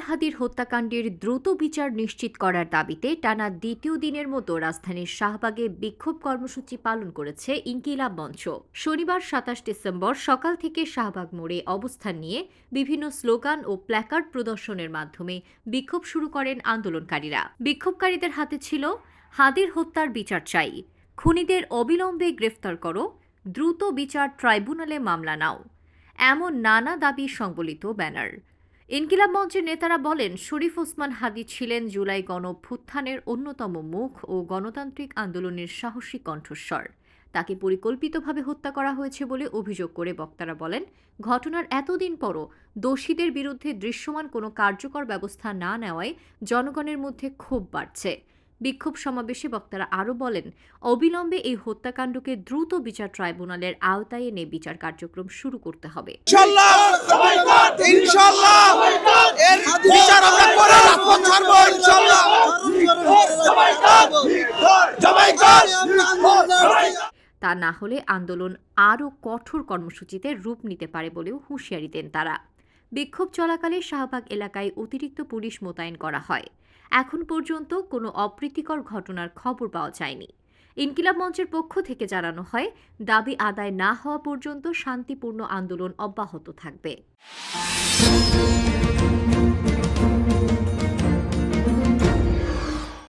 হাদির হত্যাকাণ্ডের দ্রুত বিচার নিশ্চিত করার দাবিতে টানা দ্বিতীয় দিনের মতো রাজধানীর শাহবাগে বিক্ষোভ কর্মসূচি পালন করেছে ইনকিলাব মঞ্চ। শনিবার ২৭ ডিসেম্বর সকাল থেকে শাহবাগ মোড়ে অবস্থান নিয়ে বিভিন্ন স্লোগান ও প্ল্যাকার্ড প্রদর্শনের মাধ্যমে বিক্ষোভ শুরু করেন আন্দোলনকারীরা। বিক্ষোভকারীদের হাতে ছিল হাদির হত্যার বিচার চাই, খুনিদের অবিলম্বে গ্রেফতার করো, দ্রুত বিচার ট্রাইব্যুনালে মামলা নাও, এমন নানা দাবি সংবলিত ব্যানার। ইনকিলাব মঞ্চের নেতারা বলেন, শরীফ ওসমান হাদি ছিলেন জুলাই গণঅভ্যুত্থানের অন্যতম মুখ ও গণতান্ত্রিক আন্দোলনের সাহসী কণ্ঠস্বর। তাকে পরিকল্পিতভাবে হত্যা করা হয়েছে বলে অভিযোগ করে বক্তারা বলেন, ঘটনার এতদিন পরও দোষীদের বিরুদ্ধে দৃশ্যমান কোনো কার্যকর ব্যবস্থা না নেওয়ায় জনগণের মধ্যে ক্ষোভ বাড়ছে। বিক্ষোভ সমাবেশে বক্তারা আরও বলেন, অবিলম্বে এই হত্যাকাণ্ডকে দ্রুত বিচার ট্রাইব্যুনালের আওতায় এনে বিচার কার্যক্রম শুরু করতে হবে। তা না হলে আন্দোলন আরও কঠোর কর্মসূচিতে রূপ নিতে পারে বলেও হুঁশিয়ারি দেন তারা। বিক্ষোভ চলাকালে শাহবাগ এলাকায় অতিরিক্ত পুলিশ মোতায়েন করা হয়। এখন পর্যন্ত কোনো অপ্রীতিকর ঘটনার খবর পাওয়া যায়নি। ইনকিলাব মঞ্চের পক্ষ থেকে জানানো হয়, দাবি আদায় না হওয়া পর্যন্ত শান্তিপূর্ণ আন্দোলন অব্যাহত থাকবে।